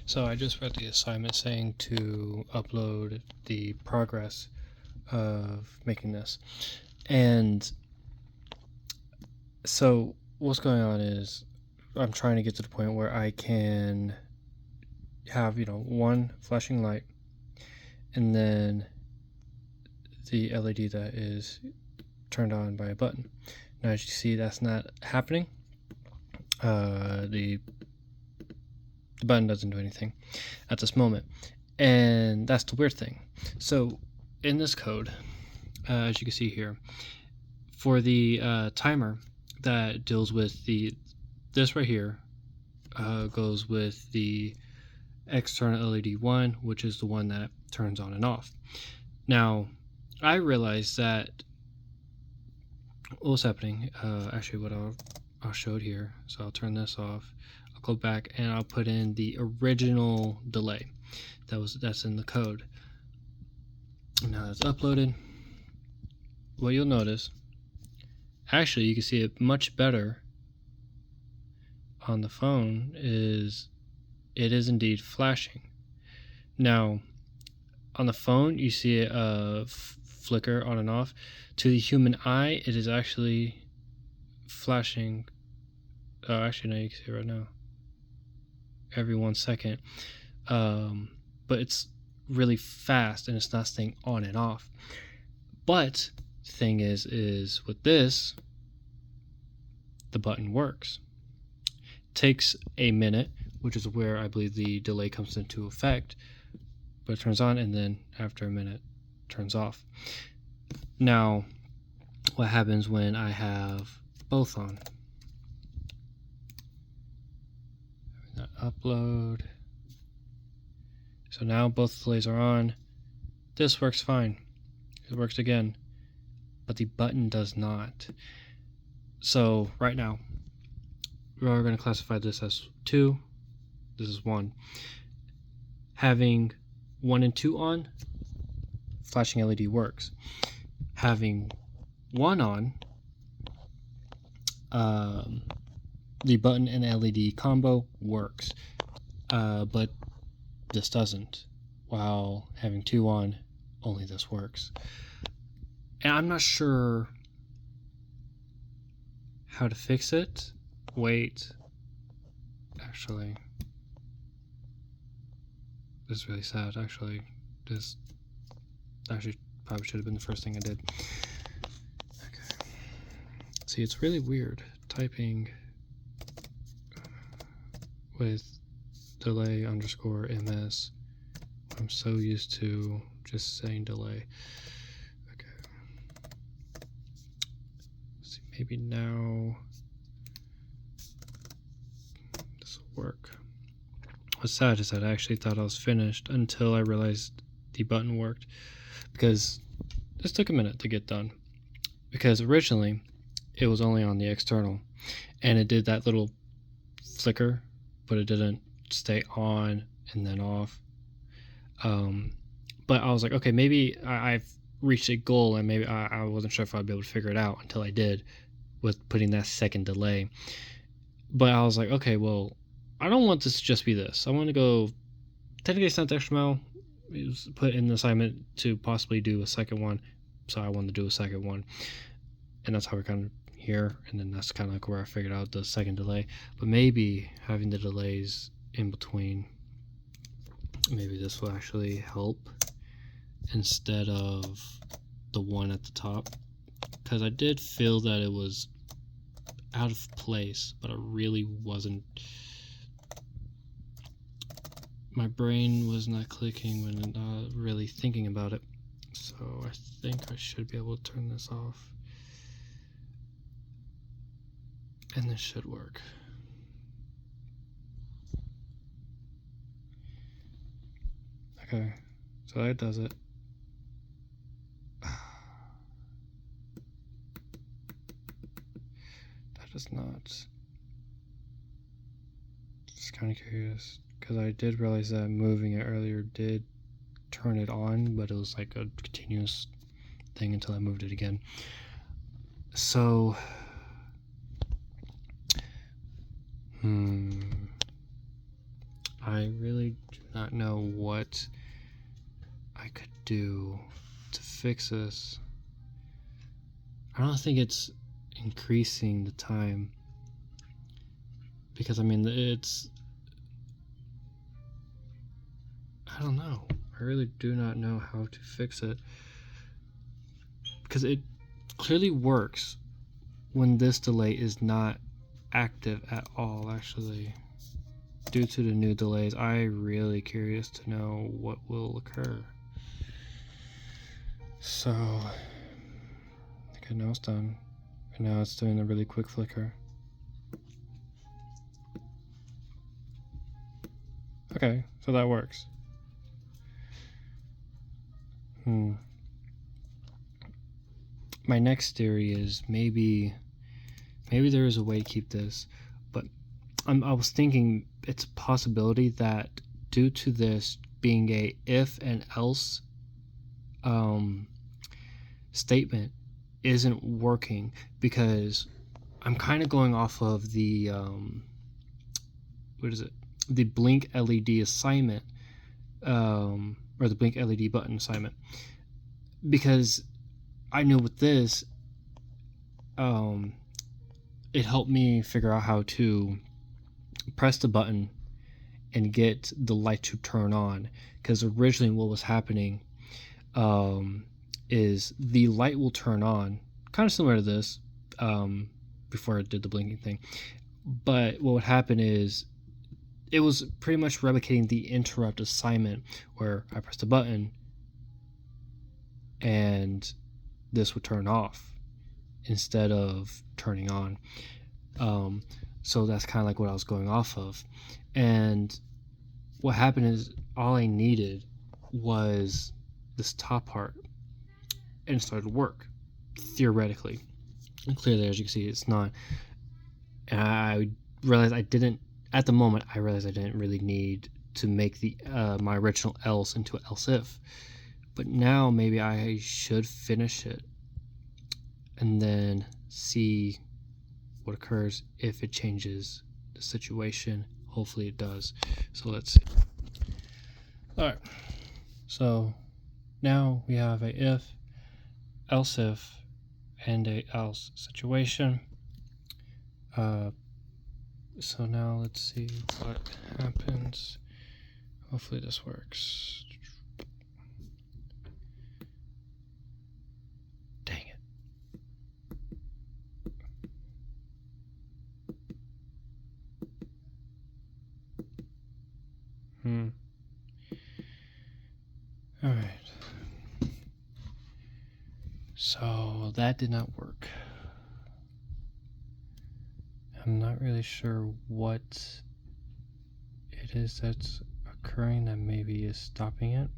So I just read the assignment saying to upload the progress of making this. And so what's going on is I'm trying to get to the point where I can have, one flashing light and then the LED that is turned on by a button. Now, as you see, that's not happening. The button doesn't do anything at this moment, and that's the weird thing. So in this code, as you can see here, for the timer that deals with this right here, goes with the external LED 1, which is the one that turns on and off. Now, I realized that what's happening, actually what I'll show it here. So I'll turn this off, I'll go back, and I'll put in the original delay that's in the code. Now it's uploaded. What you'll notice, actually you can see it much better on the phone, is it is indeed flashing. Now on the phone you see it flicker on and off. To the human eye it is actually flashing. Actually no, you can see it right now every 1 second, but it's really fast and it's not staying on and off. But the thing is with this, the button works. It takes a minute, which is where I believe the delay comes into effect, but it turns on and then after a minute turns off. Now what happens when I have both on? Upload. So now both delays are on. This works fine. It works again, but the button does not. So right now we're going to classify this as 2. This is 1. Having 1 and 2 on, flashing LED works. Having 1 on, the button and LED combo works, but this doesn't. While having 2 on, only this works. And I'm not sure how to fix it. Wait, actually, this is really sad. Actually, this actually probably should have been the first thing I did. Okay. See, it's really weird typing with delay underscore ms. I'm so used to just saying delay. Okay. Let's see, maybe now this will work. What's sad is that I actually thought I was finished until I realized the button worked, because this took a minute to get done, because originally it was only on the external and it did that little flicker, but it didn't stay on and then off. But I was like, okay, maybe I've reached a goal, and maybe I wasn't sure if I'd be able to figure it out until I did with putting that second delay. But I was like, okay, well, I don't want this to just be this. I want to go, technically it's not the extra mile. It was put in the assignment to possibly do a second one, so I wanted to do a second one, and that's how we're kind of here. And then that's kind of like where I figured out the second delay. But maybe having the delays in between, maybe this will actually help instead of the one at the top, because I did feel that it was out of place, but it really wasn't. My brain was not clicking when not really thinking about it. So I think I should be able to turn this off, and this should work. Okay, so that does it. That is not. Just kind of curious, because I did realize that moving it earlier did turn it on, but it was like a continuous thing until I moved it again. So I really do not know what I could do to fix this. I don't think it's increasing the time, because I mean, I don't know. I really do not know how to fix it, because it clearly works when this delay is not active at all. Actually, due to the new delays, I'm really curious to know what will occur. So, okay, now it's done, and now it's doing a really quick flicker. Okay, so that works. My next theory is maybe there is a way to keep this, but I was thinking it's a possibility that due to this being a if and else statement isn't working, because I'm kind of going off of the the blink LED assignment, or the blink LED button assignment, because I knew with this it helped me figure out how to press the button and get the light to turn on, because originally what was happening is the light will turn on kind of similar to this before it did the blinking thing, but what would happen is it was pretty much replicating the interrupt assignment, where I pressed a button and this would turn off instead of turning on. So that's kind of like what I was going off of. And what happened is all I needed was this top part, and it started to work, theoretically. And clearly, as you can see, it's not. And I realized I didn't really need to make the my original else into else if. But now maybe I should finish it and then see what occurs if it changes the situation. Hopefully it does. So let's see. Alright, so now we have a if, else if, and a else situation. So now let's see what happens. Hopefully this works. Dang it. Alright. So that did not work. I'm not really sure what it is that's occurring that maybe is stopping it.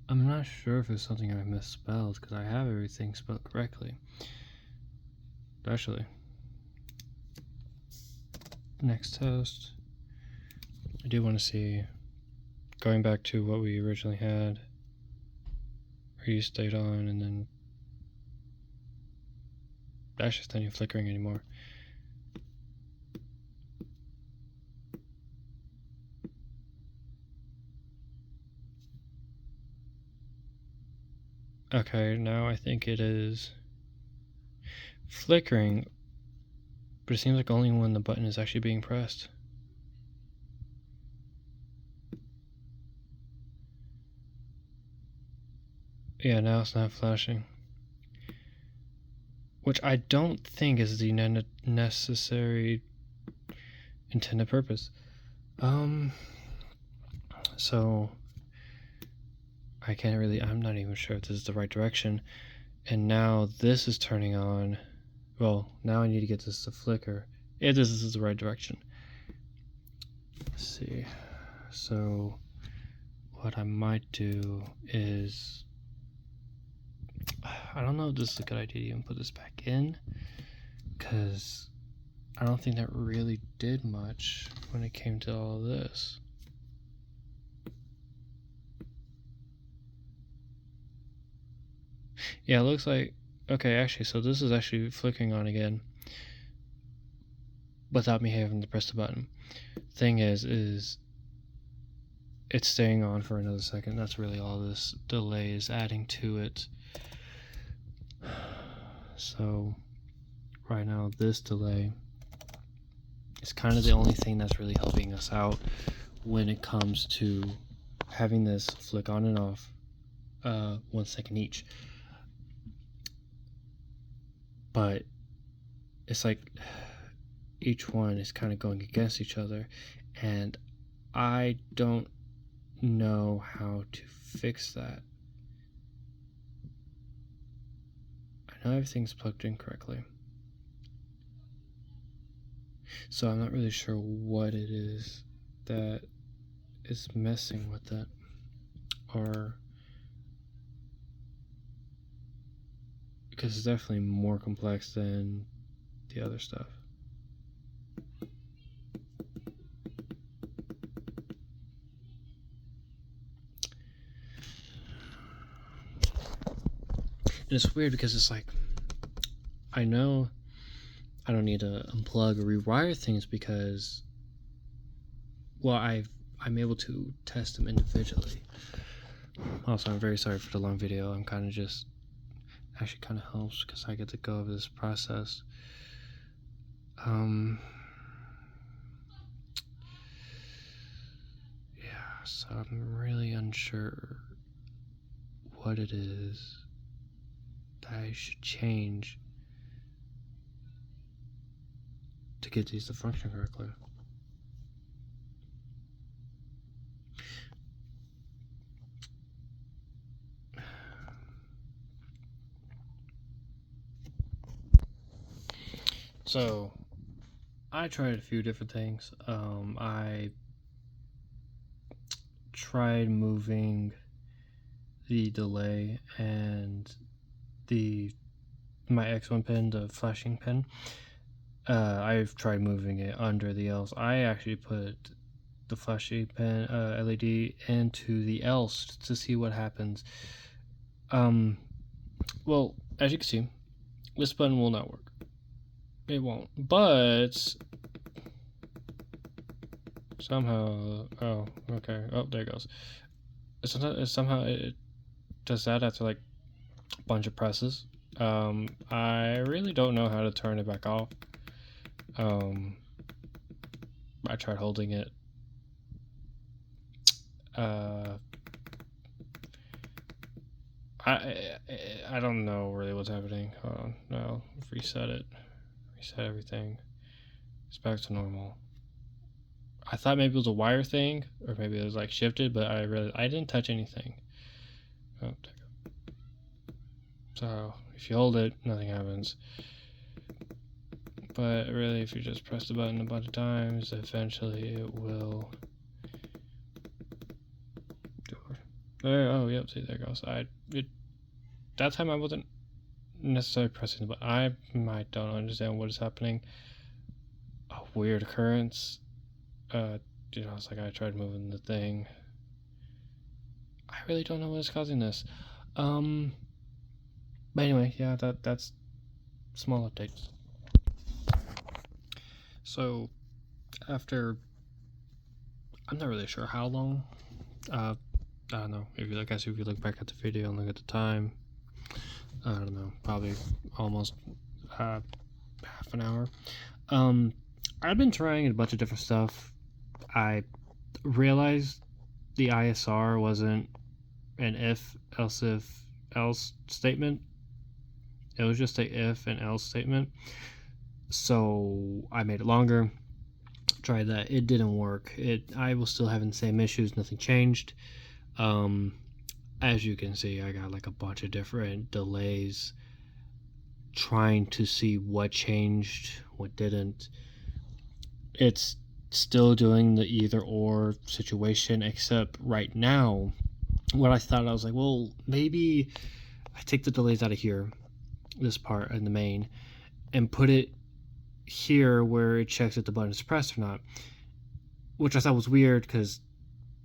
I'm not sure if it's something I misspelled, because I have everything spelled correctly. Actually, next toast, I do want to see, going back to what we originally had, where you stayed on, and then that's just not even flickering anymore. Okay, now I think it is flickering, but it seems like only when the button is actually being pressed. Yeah, now it's not flashing, which I don't think is the necessary intended purpose. So I'm not even sure if this is the right direction. And now this is turning on. Well, now I need to get this to flicker. If this is the right direction. Let's see. So what I might do is, I don't know if this is a good idea to even put this back in, because I don't think that really did much when it came to all of this. Yeah, it looks like Okay, actually, so this is actually flickering on again without me having to press the button. Thing is it's staying on for another second. That's really all this delay is adding to it. So right now this delay is kind of the only thing that's really helping us out when it comes to having this flick on and off 1 second each. But it's like each one is kind of going against each other, and I don't know how to fix that. I know everything's plugged in correctly, so I'm not really sure what it is that is messing with it, or because it's definitely more complex than the other stuff. And it's weird because it's like, I know I don't need to unplug or rewire things because, well, I'm able to test them individually. Also, I'm very sorry for the long video. I'm kind of just, actually kind of helps because I get to go over this process. Yeah, so I'm really unsure what it is that I should change to get these to function correctly. So I tried a few different things. I tried moving the delay and my X1 pin, the flashing pin. I've tried moving it under the else. I actually put the flashing pin LED into the else to see what happens. Well, as you can see, this button will not work. It won't. But somehow, oh, okay. Oh, there it goes. Somehow it does that after like a bunch of presses. I really don't know how to turn it back off. I tried holding it. I don't know really what's happening. Hold on. No, reset it. Reset everything. It's back to normal. I thought maybe it was a wire thing, or maybe it was like shifted, but I didn't touch anything. Oh, there you go. So if you hold it, nothing happens. But really, if you just press the button a bunch of times, eventually it will do it. There, oh, yep, see, there it goes. That time I wasn't necessarily pressing the button. I don't understand what is happening. A weird occurrence. It's like I tried moving the thing. I really don't know what is causing this. But anyway, yeah, that's small updates. So after, I'm not really sure how long. I don't know. If you look back at the video and look at the time, I don't know, probably almost half an hour. I've been trying a bunch of different stuff. I realized the ISR wasn't an if, else statement. It was just a if and else statement. So I made it longer. Tried that. It didn't work. I was still having the same issues. Nothing changed. As you can see, I got like a bunch of different delays trying to see what changed, what didn't. It's still doing the either or situation, except right now, what I thought, I was like, well, maybe I take the delays out of here, this part in the main, and put it here where it checks if the button is pressed or not, which I thought was weird because,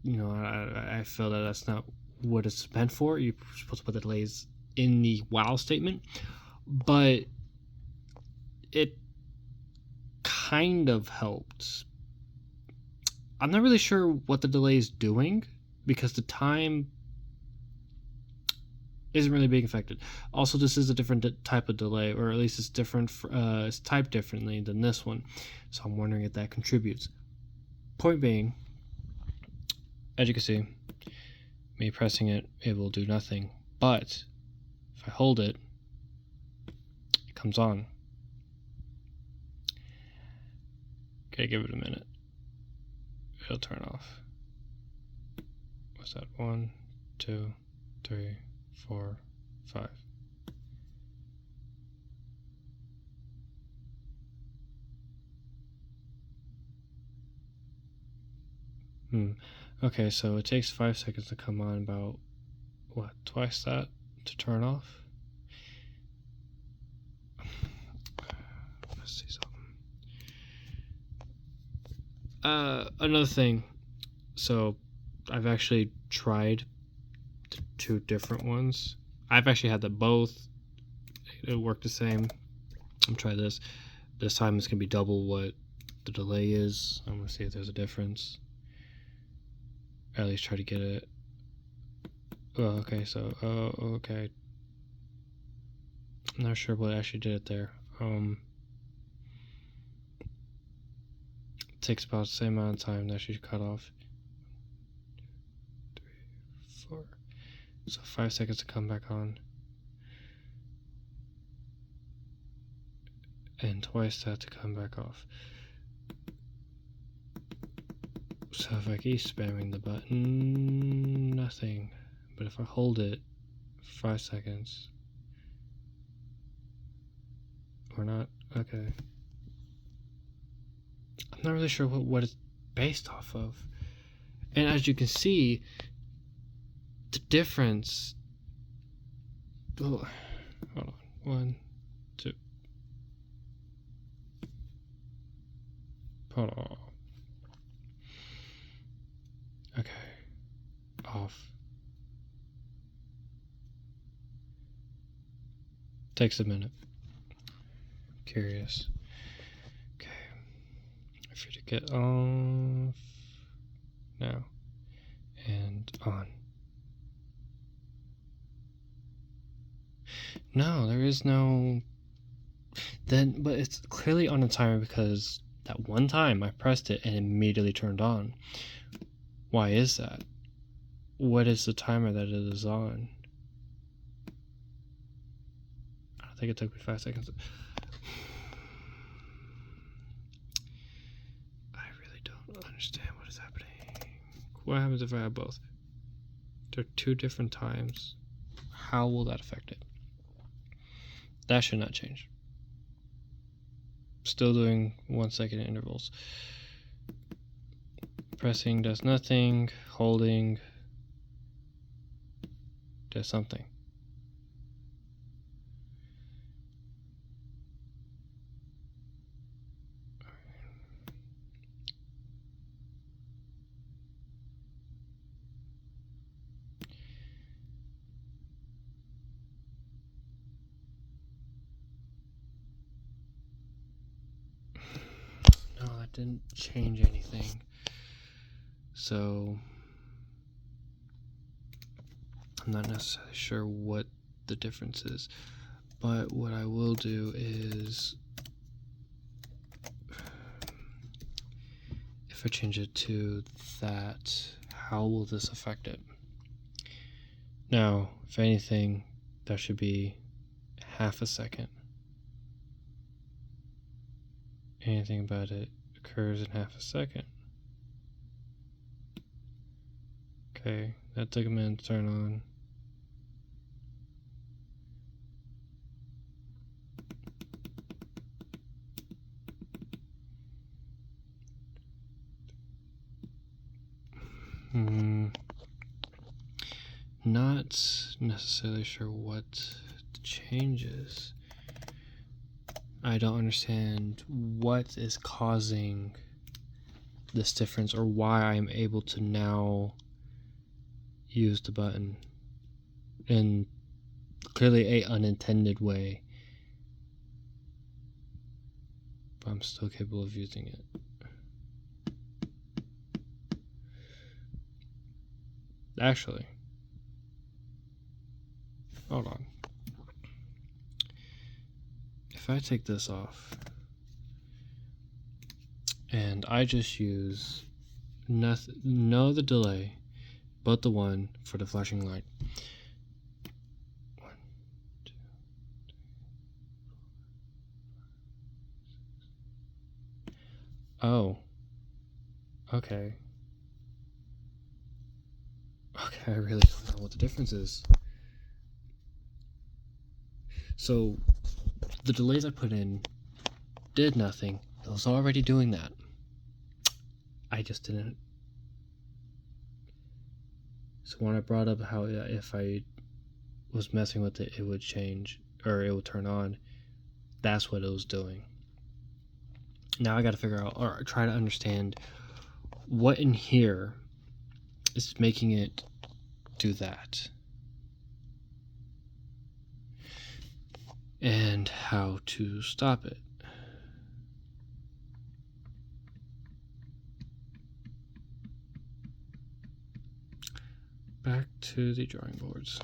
I feel that that's not what it's meant for. You're supposed to put the delays in the while statement. but it kind of helped. I'm not really sure what the delay is doing because the time isn't really being affected. Also, this is a different type of delay, or at least it's different. It's typed differently than this one, so I'm wondering if that contributes. Point being, as you can see, me pressing it will do nothing. But if I hold it, it comes on. Okay, give it a minute. It'll turn off. What's that? 1, 2, 3, 4, 5. Okay, so it takes 5 seconds to come on, about what, twice that to turn off? Let's see something. Another thing. So I've actually tried the 2 different ones. I've actually had them both. It worked the same. I'm try this. This time it's gonna be double what the delay is. I'm gonna see if there's a difference. Or at least try to get it. Oh, okay. So, okay. I'm not sure what actually did it there. It takes about the same amount of time that she cut off. 2, 3, 4. So 5 seconds to come back on. And twice that to come back off. So if I keep spamming the button, nothing. But if I hold it 5 seconds, or not, okay. I'm not really sure what it's based off of. And as you can see, the difference. Oh, hold on. 1, 2. Hold on. Okay. Off. Takes a minute. Curious. Okay. If you to get off now and on. No, there is no. Then, but it's clearly on a timer because that one time I pressed it and immediately turned on. Why is that? What is the timer that it is on? I don't think it took me 5 seconds. I really don't understand what is happening. What happens if I have both? They're 2 different times. How will that affect it? That should not change. Still doing 1 second intervals. Pressing does nothing. Holding does something. No, that didn't change anything. So I'm not necessarily sure what the difference is, but what I will do is, if I change it to that, how will this affect it? Now, if anything, that should be half a second. Anything about it occurs in half a second. Okay, that took a minute to turn on. Not necessarily sure what the change is. I don't understand what is causing this difference or why I'm able to now use the button in clearly a unintended way. but I'm still capable of using it. Actually, hold on. If I take this off and I just use nothing, no the delay, but the one for the flashing light. 1, 2, 3, 4. Oh. Okay. Okay, I really don't know what the difference is. So, the delays I put in did nothing. It was already doing that. I just didn't. So when I brought up how if I was messing with it, it would change, or it would turn on, that's what it was doing. Now I gotta figure out, or try to understand, what in here is making it do that. And how to stop it. Back to the drawing boards.